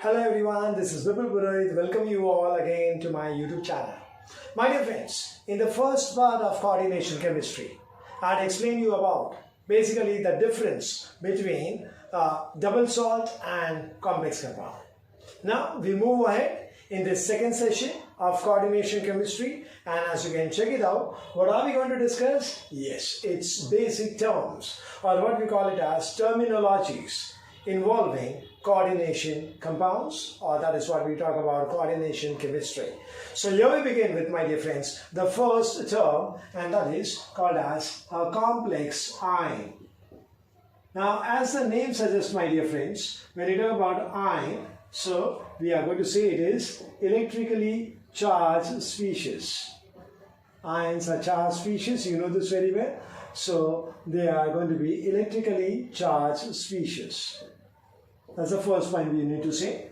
Hello everyone, this is Vipul Purohit. Welcome you all again to my YouTube channel. My dear friends, in the first part of coordination chemistry, I had explained you about basically the difference between double salt and complex compound. Now we move ahead in this second session of coordination chemistry, and as you can check it out, what are we going to discuss? Yes, it's basic terms, or what we call it as terminologies involving coordination compounds, or that is what we talk about coordination chemistry. So here we begin with, my dear friends, the first term, and that is called as a complex ion. Now as the name suggests, my dear friends, when you talk about ion, so we are going to say it is electrically charged species. Ions are charged species, you know this very well. So they are going to be electrically charged species. That's the first point we need to say.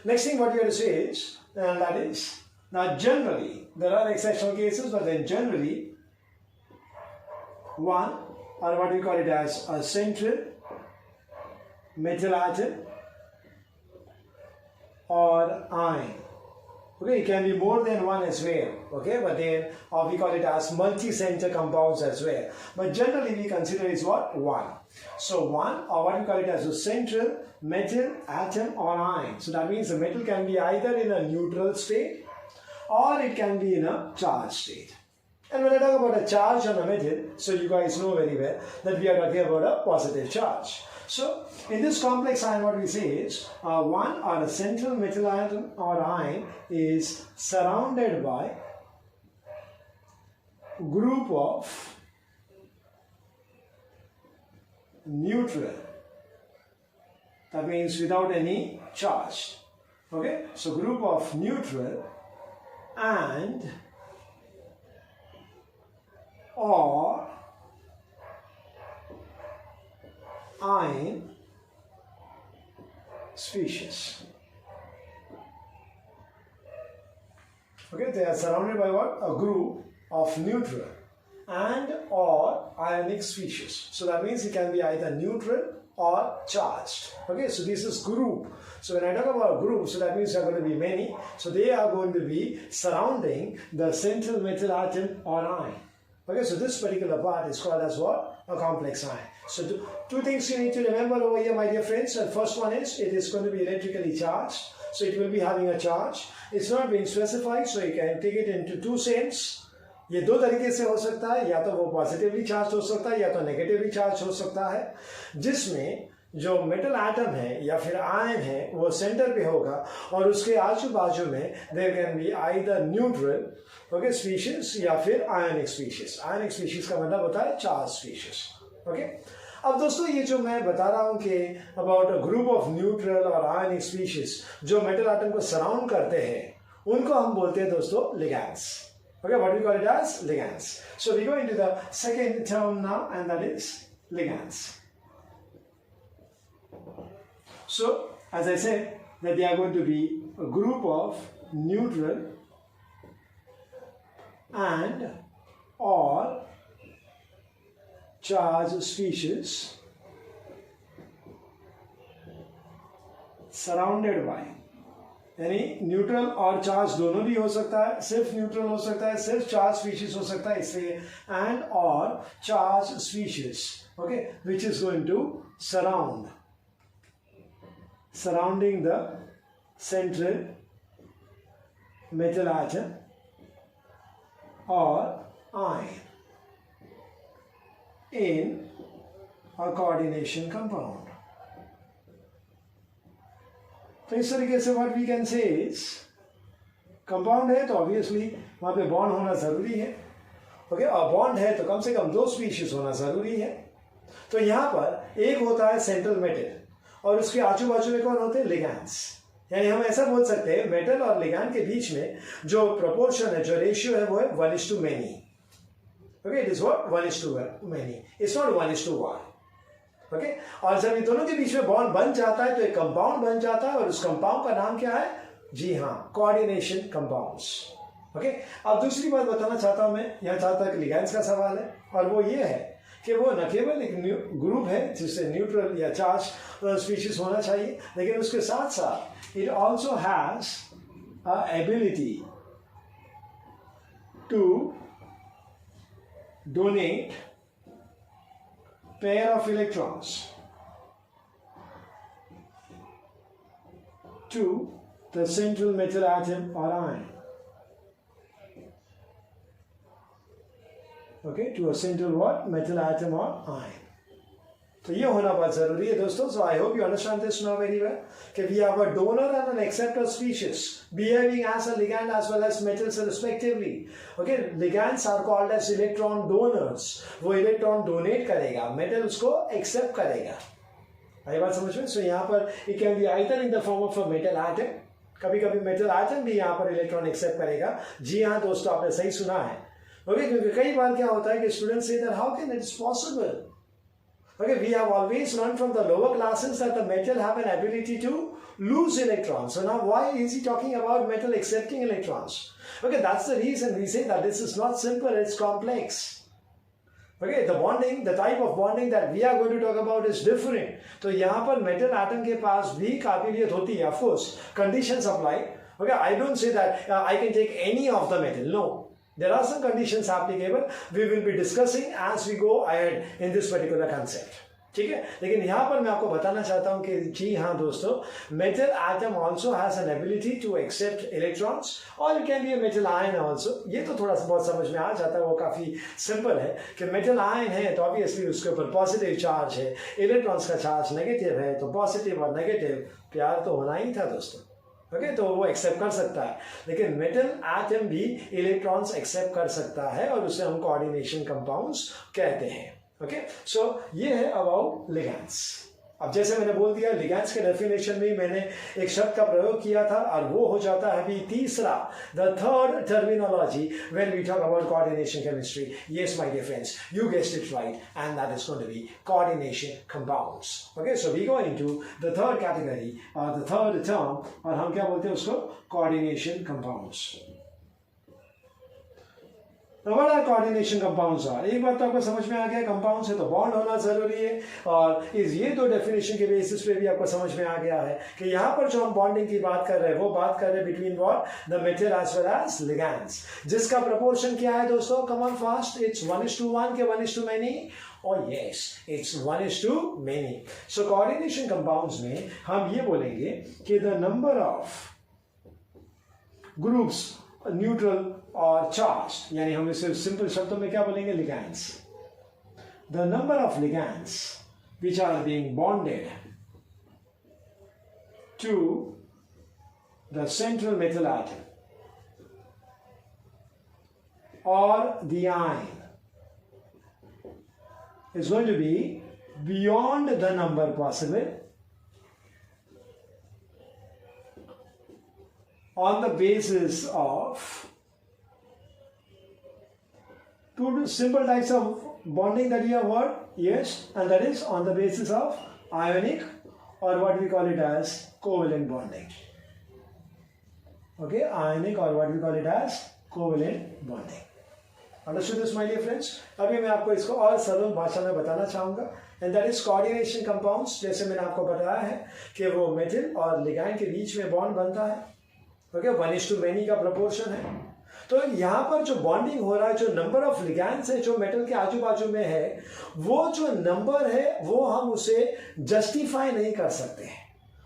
Next thing what we have to say is, and that is, now generally, there are exceptional cases, but then generally, one, or what we call it as a central metal atom or ion. Okay, it can be more than one as well, okay, but then we call it as multi-center compounds as well. But generally we consider is what? One. So one, or what we call it as a central metal atom or ion. So that means the metal can be either in a neutral state or it can be in a charged state. And when I talk about a charge on a metal, so you guys know very well that we are talking about a positive charge. So in this complex ion, what we say is one, or a central metal atom or ion is surrounded by group of neutral. That means without any charge. Okay, so group of neutral and or ion species. Okay, they are surrounded by what? A group of neutral and or ionic species. So that means it can be either neutral or charged. Okay, so this is group. So when I talk about group, so that means there are going to be many. So they are going to be surrounding the central metal atom or ion. Okay, so this particular part is called as what? A complex ion. So two things you need to remember over here, my dear friends. And first one is, it is going to be electrically charged. So it will be having a charge. It's not being specified, so you can take it into two sense. ये दो तरीके से हो सकता है, या तो वो पॉजिटिवली चार्ज हो सकता है या तो नेगेटिवली चार्ज हो सकता है, जिसमें जो मेटल एटम है या फिर आयन है वो सेंटर पे होगा और उसके आजू बाजू में there can be either neutral okay species या फिर आयनिक स्पीशीज. आयनिक स्पीशीज का मतलब होता है चार्ज स्पीशीज. ओके, अब दोस्तों ये जो मैं बता रहा हूँ कि about a group of neutral और आयनिक स्पीशीज जो मेटल एटम को सराउंड करते हैं, उनको हम बोलते हैं दोस्तों ligands. Okay, what we call it as ligands. So we go into the second term now, and that is ligands. So as I said, that they are going to be a group of neutral and or charged species surrounded by, यानी neutral और charge दोनों भी हो सकता है, सिर्फ neutral हो सकता है, सिर्फ चार्ज स्पीशीज हो सकता है, इसलिए एंड और charge species. Okay, which is going to surrounding the central metal atom or ion in a coordination compound. तो इस तरीके से what we can say is, compound है तो ऑब्वियसली वहाँ पे बॉन्ड होना ज़रूरी है. ओके, और बॉन्ड है तो कम से कम दो स्पीशीज होना ज़रूरी है. तो यहाँ पर एक होता है सेंट्रल मेटल और उसके आजू बाजू में कौन होते हैं? लिगैंड्स. यानी हम ऐसा बोल सकते हैं मेटल और लिगैंड के बीच में जो प्रोपोर्शन है, जो रेशियो है, वो है 1:many. Okay, it is what? 1:many. It's not 1:1. Okay, और जब इन दोनों के बीच में बॉन्ड बन जाता है तो एक कंपाउंड बन जाता है और उस कंपाउंड का नाम क्या है? जी हाँ, कोऑर्डिनेशन कंपाउंड्स. ओके, अब दूसरी बात बताना चाहता हूं मैं, यहाँ जहाँ तक लिगैंड्स का सवाल है, और वो ये है कि वो न केवल एक ग्रुप है जिससे न्यूट्रल या चार्ज स्पीशीज होना चाहिए, लेकिन उसके साथ साथ it also has a ability to donate pair of electrons to the central metal atom or ion. Okay, to a central what? Metal atom or ion. तो ये होना बहुत जरूरी है दोस्तों. So I hope you understand this now very well. कि we have a donor and an acceptor species behaving as a ligand as well as metals respectively. Okay, ligands are called as electron donors. वो electron donate करेगा, metal उसको accept करेगा. आई बात समझ में? So यहाँ पर it can be either in the form of a metal atom. कभी कभी metal atom भी यहाँ पर electron accept करेगा. जी हाँ दोस्तों, आपने सही सुना है. Okay, क्योंकि कई बार क्या होता है कि students say that how can it is possible? Okay, we have always learned from the lower classes that the metal have an ability to lose electrons. So now why is he talking about metal accepting electrons? Okay, that's the reason we say that this is not simple, it's complex. Okay, the bonding, the type of bonding that we are going to talk about is different. तो यहाँ पर metal atom के पास भी काबिलियत होती है, of course, conditions apply. Okay, I don't say that I can take any of the metal, no. There are some conditions applicable. We will be discussing as we go ahead in this particular concept. ठीक है, लेकिन यहाँ पर मैं आपको बताना चाहता हूँ कि जी हाँ दोस्तों, metal atom also has an ability to accept electrons or it can be a metal ion also. ये तो थोड़ा सा बहुत समझ में आ जाता है, वो काफ़ी सिंपल है कि metal ion है तो ऑब्वियसली उसके ऊपर पॉजिटिव चार्ज है, इलेक्ट्रॉन्स का चार्ज नेगेटिव है, तो पॉजिटिव और नेगेटिव प्यार तो होना ही था दोस्तों. ओके, तो वो एक्सेप्ट कर सकता है, लेकिन मेटल एटम भी इलेक्ट्रॉन्स एक्सेप्ट कर सकता है और उसे हम कोऑर्डिनेशन कंपाउंड्स कहते हैं. ओके, सो ये है अबाउट लिगैंड्स. अब जैसे मैंने बोल दिया, लिगैंड्स के डेफिनेशन में मैंने एक शब्द का प्रयोग किया था और वो हो जाता है अभी तीसरा, the third terminology when we talk about coordination chemistry. Yes my dear friends, you guessed it right, and that is going to be coordination compounds. Okay, so we go into the third category और the third term, और हम क्या बोलते हैं उसको? Coordination compounds. तो what are coordination compounds are? एक बात तो आपको समझ में आ गया, कंपाउंड्स है तो बॉन्ड होना जरूरी है, और इस ये दो डेफिनेशन के बेसिस पे भी आपको समझ में आ गया है कि यहाँ पर जो हम बॉन्डिंग की बात कर रहे हैं वो बात कर रहे हैं between what? The metal as well as ligands, जिसका प्रोपोर्शन क्या है दोस्तों? कम ऑन फास्ट, इट्स 1:1 के 1:many? Oh yes, it's 1:many. So coordination compounds में हम ये बोलेंगे कि the number of groups neutral और चार्ज, यानी हम इसे सिंपल शब्दों में क्या बोलेंगे? Ligands. The number of ligands which are being bonded to the central metal atom और the ion is going to be beyond the number possible on the basis of two simple types of bonding that you have heard. Yes, and that is on the basis of ionic or what we call it as covalent bonding. Okay, ionic or what we call it as covalent bonding. Understood this, my dear friends? अभी मैं आपको इसको और सरल भाषा में बताना चाहूँगा, and that is coordination compounds. जैसे मैंने आपको बताया है कि वो मेटल और लिगैंड के बीच में बॉन्ड बनता है. ओके, 1:many का प्रोपोर्शन है. तो यहाँ पर जो बॉन्डिंग हो रहा है, जो नंबर ऑफ लिगैंड्स है जो मेटल के आजू बाजू में है, वो जो नंबर है वो हम उसे जस्टिफाई नहीं कर सकते हैं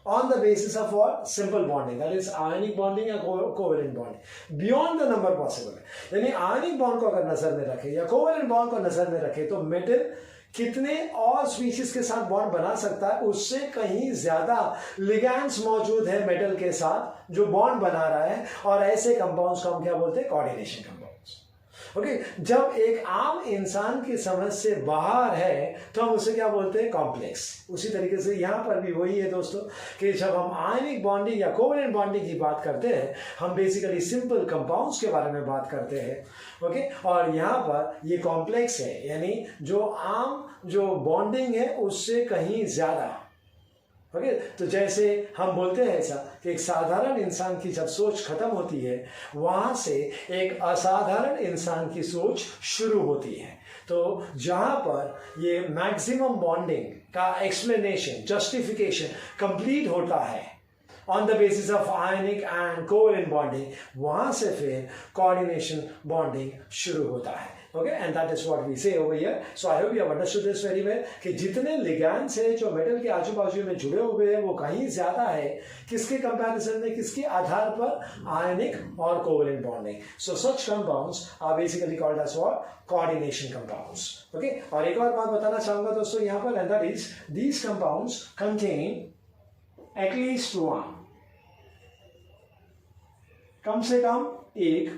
on the basis of what? Simple bonding, that is ionic bonding या covalent bonding. Beyond the number possible, यानी ionic bond को अगर नजर में रखें या covalent bond को नजर में रखें तो मेटल कितने और स्पीशीज के साथ बॉन्ड बना सकता है, उससे कहीं ज्यादा लिगैंड्स मौजूद है मेटल के साथ जो बॉन्ड बना रहा है, और ऐसे कंपाउंड्स को हम क्या बोलते हैं? Coordination compounds. ओके, जब एक आम इंसान की समझ से बाहर है तो हम उसे क्या बोलते हैं? कॉम्प्लेक्स. उसी तरीके से यहाँ पर भी वही है दोस्तों कि जब हम आयनिक बॉन्डिंग या कोवेलेंट बॉन्डिंग की बात करते हैं, हम बेसिकली सिंपल कंपाउंड्स के बारे में बात करते हैं. ओके, और यहाँ पर ये कॉम्प्लेक्स है, यानी जो आम जो बॉन्डिंग है उससे कहीं ज्यादा. ओके, तो जैसे हम बोलते हैं ऐसा कि एक साधारण इंसान की जब सोच खत्म होती है, वहां से एक असाधारण इंसान की सोच शुरू होती है. तो जहां पर ये मैक्सिमम बॉन्डिंग का एक्सप्लेनेशन, जस्टिफिकेशन कंप्लीट होता है on the basis of ionic and covalent bonding, वहां से फिर कोऑर्डिनेशन बॉन्डिंग शुरू होता है. Okay, and that is what we say over here. So I hope you have understood this very well. कि जितने लिगैंड्स है जो मेटल के आजू बाजू में जुड़े हुए हैं वो कहीं ज्यादा है किसके कंपैरिजन में, किसके आधार पर, आयनिक और covalent bonding. So such compounds are basically called as what, coordination compounds. Okay, और एक और बात बताना चाहूंगा दोस्तों यहाँ पर, and that is these compounds contain at least one, कम से कम एक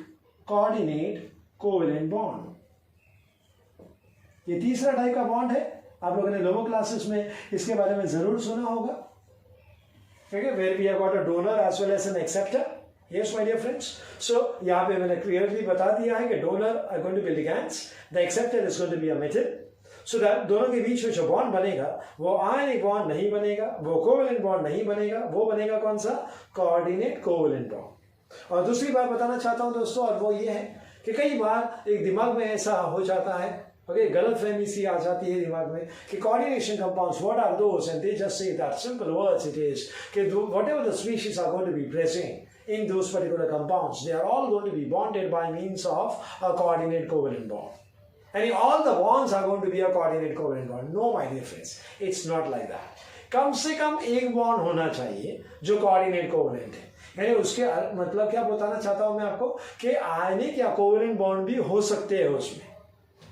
कोऑर्डिनेट कोवेलेंट बॉन्ड. ये तीसरा टाइप का बॉन्ड है. आप लोगों ने लोअर क्लासेस में इसके बारे में जरूर सुना होगा. ठीक है, where we have got a donor as well as an acceptor. Yes my dear friends, so यहाँ पे मैंने क्लियरली बता दिया है कि donor are going to be ligands, the acceptor is going to be a metal. So that दोनों के बीच में जो बॉन्ड बनेगा वो आयनिक बॉन्ड नहीं बनेगा, वो कोवेलेंट बॉन्ड नहीं बनेगा, वो बनेगा कौन सा, कोऑर्डिनेट कोवेलेंट बॉन्ड. और दूसरी बात बताना चाहता हूं दोस्तों, और वो ये है कि कई बार एक दिमाग में ऐसा हो जाता है, ओके, गलत फहमी सी आ जाती है दिमाग में कि coordination compounds what are those, and they just say that simple words it is कि whatever the species are going to be present in those particular compounds, they are all going to be bonded by means of a coordinate covalent bond. And all the bonds are going to be a coordinate covalent bond. No, my dear friends, it's not like that. कम से कम एक bond होना चाहिए जो coordinate covalent है. यानी उसके मतलब क्या बताना चाहता हूं मैं आपको कि आयनिक या कोवेलेंट बॉन्ड भी हो सकते हैं उसमें,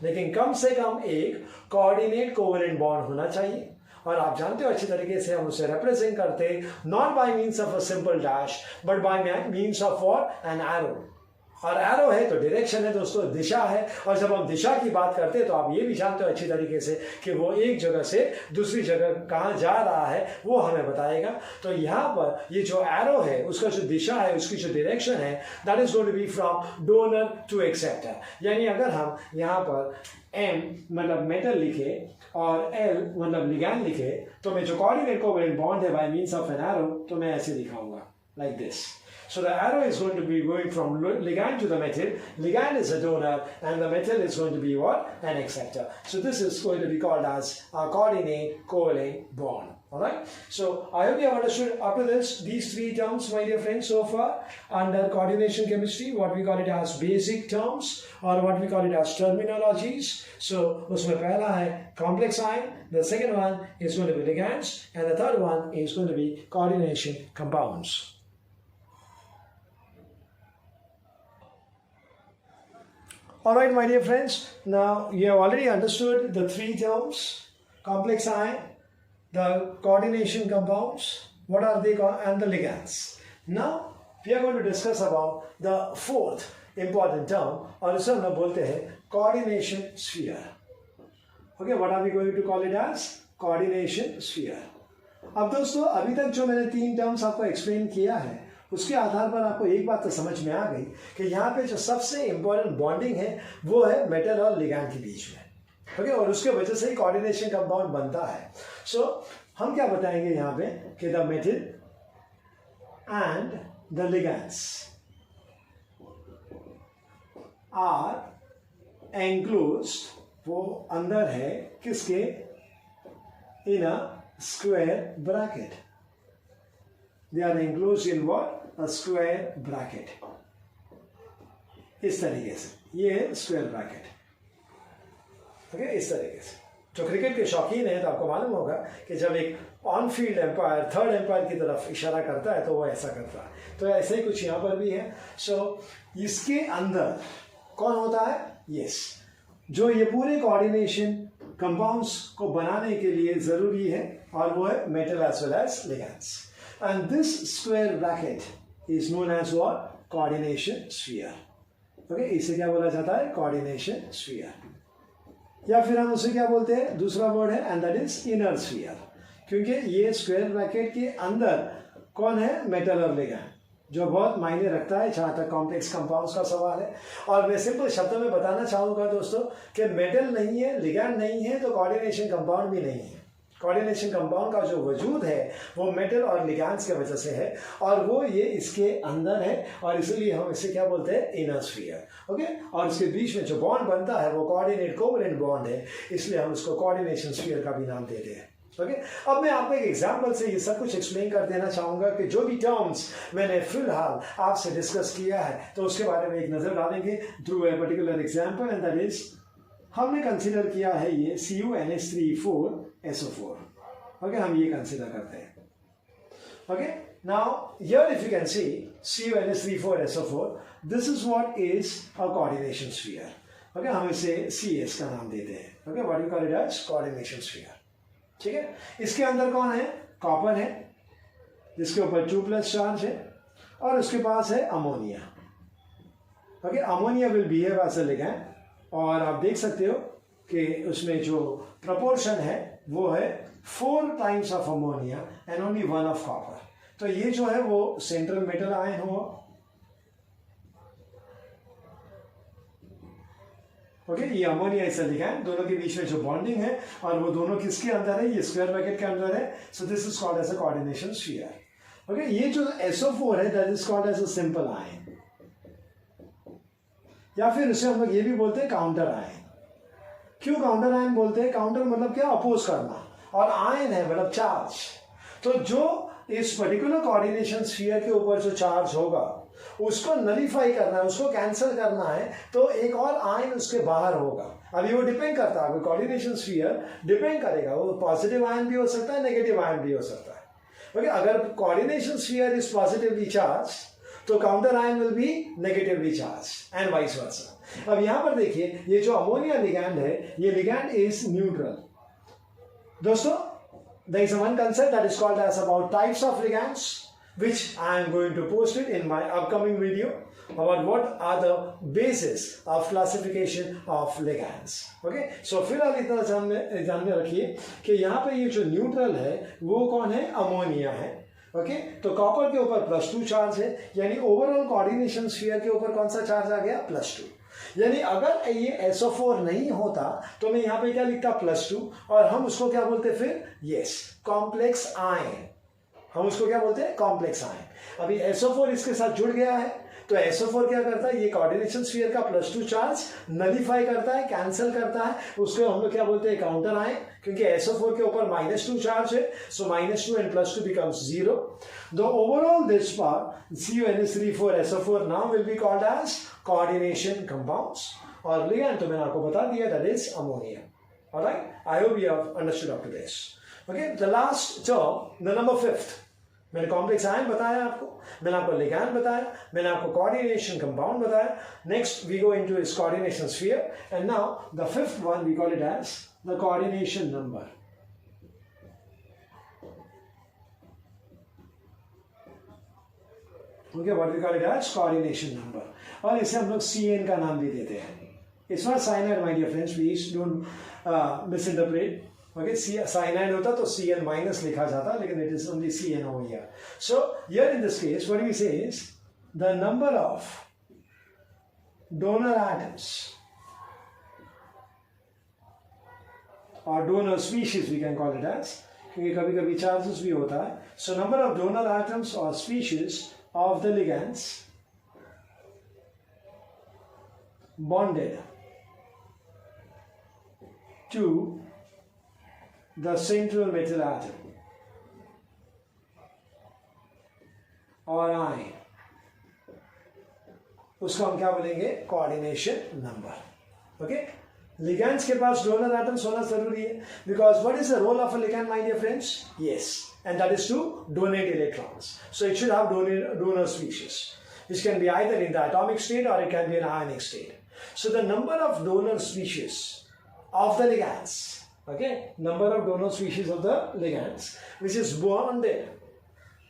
लेकिन कम से कम एक कोऑर्डिनेट कोवेलेंट बॉन्ड होना चाहिए. और आप जानते हो अच्छी तरीके से हम उसे रिप्रेजेंट करते हैं not bye means of a simple dash but by means of what, an arrow. और एरो है तो डायरेक्शन है दोस्तों, दिशा है. और जब हम दिशा की बात करते हैं तो आप ये भी जानते हो अच्छी तरीके से कि वो एक जगह से दूसरी जगह कहाँ जा रहा है वो हमें बताएगा. तो यहाँ पर ये जो एरो है उसका जो दिशा है, उसकी जो डायरेक्शन है, that is going to be from donor to acceptor. यानी अगर हम यहाँ पर M मतलब मेटल लिखे और L मतलब लिगैंड लिखे तो मैं जो कोऑर्डिनेट कोवेलेंट बॉन्ड है bye means of an arrow तो मैं ऐसे दिखाऊंगा, like this. So the arrow is going to be going from ligand to the metal. Ligand is a donor and the metal is going to be what? An acceptor. So this is going to be called as a coordinate covalent bond. Alright. So I hope you have understood up to this these three terms, my dear friends, so far under coordination chemistry, what we call it as basic terms or what we call it as terminologies. So उसमें पहला है complex ion, the second one is going to be ligands, and the third one is going to be coordination compounds. Alright, my dear friends, now you have already understood the three terms, complex ion, the coordination compounds, what are they called, and the ligands. Now we are going to discuss about the fourth important term, और इसे हम बोलते हैं coordination sphere. Okay, what are we going to call it as? Coordination sphere. अब दोस्तों अभी तक जो मैंने तीन टर्म्स आपको एक्सप्लेन किया है उसके आधार पर आपको एक बात तो समझ में आ गई कि यहाँ पे जो सबसे इंपॉर्टेंट बॉन्डिंग है वो है मेटल और लिगैंड के बीच में. ओके, और उसके वजह से ही कोऑर्डिनेशन कंपाउंड बनता है. सो हम क्या बताएंगे यहाँ पे कि the metal and the ligands are enclosed, वो अंदर है किसके, in a square bracket. They are enclosed in what? A square bracket. इस तरीके से, ये है स्क्वायर ब्रैकेट. ओके, इस तरीके से. जो क्रिकेट के शौकीन है तो आपको मालूम होगा कि जब एक on field umpire third umpire की तरफ इशारा करता है तो वो ऐसा करता है. तो ऐसे ही कुछ यहाँ पर भी है. सो इसके अंदर कौन होता है? यस, जो ये पूरे कोऑर्डिनेशन कंपाउंड्स को बनाने के लिए जरूरी है, और वो है metal as well as ligands. And this square bracket is known as what? Coordination sphere. Okay, इसे क्या बोला जाता है? Coordination sphere. या फिर हम उसे क्या बोलते हैं? दूसरा वर्ड है and that is inner sphere. क्योंकि ये square bracket के अंदर कौन है? मेटल और लिगैंड, जो बहुत मायने रखता है जहाँ तक कॉम्प्लेक्स कंपाउंड्स का सवाल है. और मैं सिंपल शब्दों में बताना चाहूँगा दोस्तों कि मेटल नहीं है, लिगैंड नहीं है तो कोऑर्डिनेशन कंपाउंड भी नहीं है. कोऑर्डिनेशन कंपाउंड का जो वजूद है वो मेटल और लिगैंड्स की वजह से है, और वो ये इसके अंदर है, और इसलिए हम इसे क्या बोलते हैं, इनर स्फीयर। ओके, और इसके बीच में जो बॉन्ड बनता है वो कोऑर्डिनेट कोवलेंट बॉन्ड है, इसलिए हम उसको कोऑर्डिनेशन स्फीयर का भी नाम देते हैं। ओके, अब मैं आपको एक एग्जांपल से ये सब कुछ एक्सप्लेन कर देना चाहूंगा कि जो भी टर्म्स मैंने फिलहाल आपसे डिस्कस किया है तो उसके बारे में एक नजर डालेंगे through a particular example, and that is हमने कंसीडर किया है ये CuNH3,4SO4। ओके, हम ये कंसीडर करते हैं। Okay, now here if you can see CuNH3,4SO4, this is what is a coordination sphere. Okay, हम इसे CS का नाम देते हैं। Okay, what you call it as coordination sphere. ठीक है, इसके अंदर कौन है, कॉपर है जिसके ऊपर 2+ चार्ज है, और उसके पास है ammonia. Okay, ammonia will behave as a ligand, और आप देख सकते हो कि उसमें जो प्रपोर्शन है वो है 4 times of ammonia and only 1 of copper. तो ये जो है वो सेंट्रल मेटल आयन हुआ। ओके, ये अमोनिया इज अ लिगैंड, दोनों के बीच में जो बॉन्डिंग है, और वो दोनों किसके अंदर है, ये स्क्वायर ब्रैकेट के अंदर है। So this is called as a coordination sphere. Okay, ये जो SO4 है that is called as a simple ion, या फिर इसे हम लोग ये भी बोलते हैं काउंटर आयन। क्यों काउंटर आयन बोलते हैं? काउंटर मतलब क्या, अपोज करना, और आयन है मतलब चार्ज। तो जो इस पर्टिकुलर कोऑर्डिनेशन स्फीयर के ऊपर जो चार्ज होगा उसको नलीफाई करना है, उसको कैंसिल करना है, तो एक और आयन उसके बाहर होगा। अभी वो डिपेंड करता है, कोऑर्डिनेशन स्फीयर डिपेंड करेगा, वो पॉजिटिव आयन भी हो सकता है, नेगेटिव आयन भी हो सकता है। ओके, अगर coordination sphere is positively charge तो counter ion will be negatively charge and vice versa. अब यहां पर देखिए, ये जो अमोनिया लिगैंड है, ये लिगैंड इज न्यूट्रल। दोस्तों, there is one concept that is called as about types of ligands, which I am going to post it in my upcoming video about what are the basis of classification of ligands. Okay, so फिलहाल इतना ध्यान में रखिए कि यहाँ पे ये जो न्यूट्रल है वो कौन है, अमोनिया है। ओके, तो कॉपर के ऊपर +2 चार्ज है, यानी ओवरऑल कोऑर्डिनेशन स्फीयर के ऊपर कौन सा चार्ज आ गया, +2। यानी अगर ये SO4 नहीं होता तो मैं यहाँ पे क्या लिखता, +2, और हम उसको क्या बोलते फिर, यस, कॉम्प्लेक्स आयन। हम उसको क्या बोलते हैं, कॉम्प्लेक्स आयन। अभी SO4 इसके साथ जुड़ गया है, तो SO4 क्या करता है, ये कोऑर्डिनेशन स्फीयर का +2 चार्ज नलीफाई करता है, कैंसिल करता है, उसको हम लोग क्या बोलते हैं, काउंटर आयन, क्योंकि SO4 के ऊपर -2 चार्ज है, सो -2 and +2 becomes 0. The overall this part CuNH3,4SO4 now will be called as coordination compounds, और लिगैंड तो मैंने आपको बता दिया, that is ammonia. Alright, I hope you have understood up to this. Okay, the last term, the number 5th, मैंने complex ion बताया आपको, मैंने आपको लिगैंड बताया, मैंने आपको कोऑर्डिनेशन कंपाउंड बताया। Next we go into its coordination sphere, and now the 5th one we call it as the coordination number. Okay, what we call it as coordination number, और इसे हम लोग CN का नाम भी देते हैं। It's not cyanide my dear friends, please don't misinterpret. Okay, cyanide होता तो Cn माइनस लिखा जाता, लेकिन it is only CN over here. So here in this case what we say is the number of donor atoms or donor species we can call it as, क्योंकि कभी कभी charges भी होता है। So number of donor atoms or species of the ligands bonded to the central metal atom और ion, उसको हम क्या बोलेंगे, कोऑर्डिनेशन नंबर। ओके, लिगैंड्स के पास डोनर एटम्स होना जरूरी है, because what is the role of a ligand my dear friends, yes, and that is to donate electrons. So it should have donor species which can be either in the atomic state or it can be in ionic state. So the number of donor species of the ligands, okay, number of donor species of the ligands which is bonded,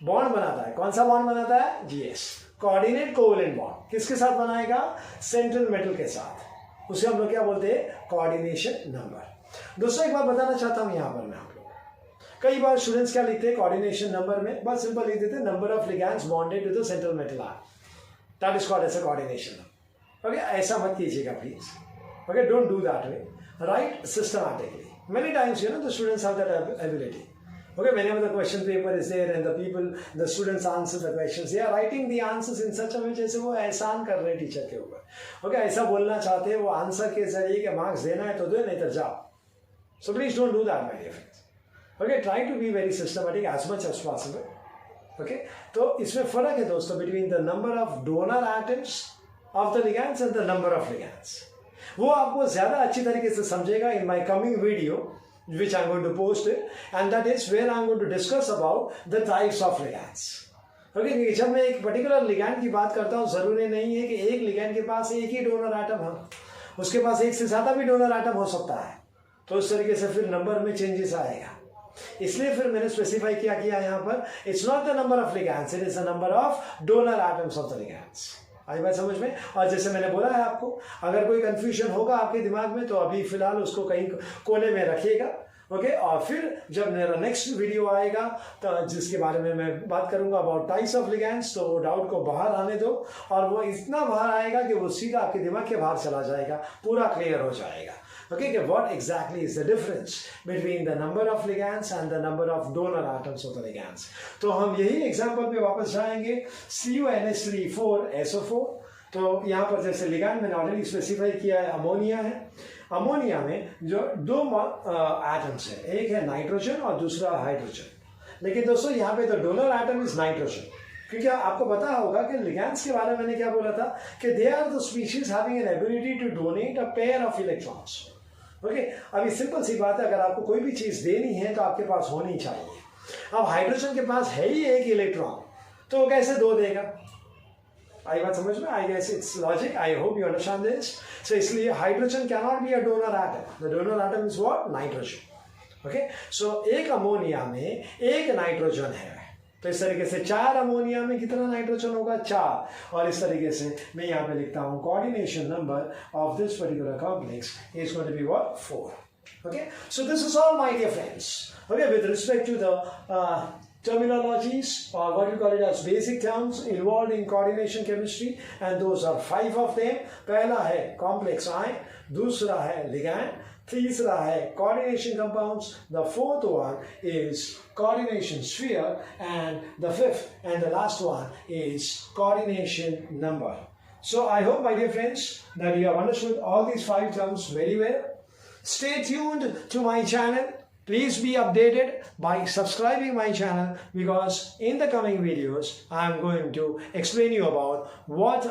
bond बनाता है, कौन सा bond बनाता है, GS, coordinate covalent bond, किसके साथ बनाएगा, central metal के साथ, उसे हम लोग क्या बोलते हैं, कोऑर्डिनेशन नंबर। दोस्तों एक बात बताना चाहता हूं यहां पर मैं आप लोग, कई बार स्टूडेंट्स क्या लिखते हैं कोऑर्डिनेशन नंबर में, बहुत सिंपल लिख देते हैं number of ligands bonded to the central metal ion, that is called as a coordination number. Okay, ऐसा मत कीजिएगा please. Okay, don't do that way, write systematically. Many times, the students have that ability. Okay, whenever the question paper is there and the students answer the questions, they are writing the answers in such a way जैसे वो एहसान कर रहे हैं teacher के ऊपर. Okay, ऐसा बोलना चाहते हैं वो आंसर के जरिए कि मार्क्स देना है तो दो, नहीं तो जाओ. So please don't do that, my dear friends. Okay, try to be very systematic as much as possible. Okay, तो इसमें फर्क है दोस्तों between the number of donor atoms of the ligands and the number of ligands. वो आपको ज़्यादा अच्छी तरीके से समझेगा in my coming video, which I'm going to post it, and that is where I'm going to discuss about the types of ligands. Okay, जब मैं एक पर्टिकुलर लिगैंड की बात करता हूँ, ज़रूरी नहीं है कि एक लिगैंड के पास एक ही डोनर आटम हो, उसके पास एक से ज़्यादा भी डोनर आटम हो सकता है. तो उस तरीके से फिर नंबर में चेंजेस आएगा. इसलिए फिर मैंने स्पेसिफाई किया यहाँ पर, it's not the number of ligands, it is the number of donor atoms of the ligands. आई बात समझ में? और जैसे मैंने बोला है आपको, अगर कोई कंफ्यूजन होगा आपके दिमाग में तो अभी फिलहाल उसको कहीं कोने में रखिएगा. ओके, और फिर जब मेरा नेक्स्ट वीडियो आएगा तो जिसके बारे में मैं बात करूंगा अबाउट टाइप्स ऑफ लिगैंड्स, तो वो डाउट को बाहर आने दो, और वो इतना बाहर आएगा कि वो सीधा आपके दिमाग के बाहर चला जाएगा, पूरा क्लियर हो जाएगा. Okay, what exactly is the difference between the number of ligands and the number of donor atoms of the ligands? तो हम यही एग्जाम्पल पे वापस जाएंगे. CuNH3,4SO4. तो यहाँ पर जैसे लिगैंड मैंने ऑलरेडी स्पेसिफाई किया है, अमोनिया है. अमोनिया में जो दो एटम्स है, एक है नाइट्रोजन और दूसरा हाइड्रोजन. लेकिन दोस्तों यहाँ पे तो डोनर एटम इज नाइट्रोजन, क्योंकि आपको पता होगा कि लिगैंड्स के बारे में मैंने क्या बोला था कि they are the species having an ability to donate a pair of electrons. Okay, अभी सिंपल सी बात है, अगर आपको कोई भी चीज़ देनी है तो आपके पास होनी चाहिए. अब हाइड्रोजन के पास है ही एक इलेक्ट्रॉन, तो वो कैसे दो देगा? आई बात समझ में? I guess it's logic. I hope you understand this. So इसलिए hydrogen can not be a donor atom. The donor atom is what? Nitrogen. Okay, so एक अमोनिया में एक नाइट्रोजन है, तो इस तरीके से 4 अमोनिया में कितना नाइट्रोजन होगा? 4. और इस तरीके से मैं यहाँ पे लिखता हूँ coordination number of this particular complex is going to be what? 4. Okay, so this is all, my dear friends. Okay, with respect to the terminologies, or what you call it as basic terms involved in coordination chemistry, and those are 5 of them. पहला है complex ion, दूसरा है ligand, तीसरा है coordination compounds, the fourth one is coordination sphere, and the fifth and the last one is coordination number. So I hope, my dear friends, that you have understood all these 5 terms very well. Stay tuned to my channel. Please be updated by subscribing my channel, because in the coming videos I am going to explain you about what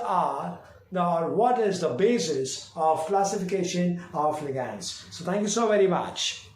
is the basis of classification of ligands. So thank you so very much.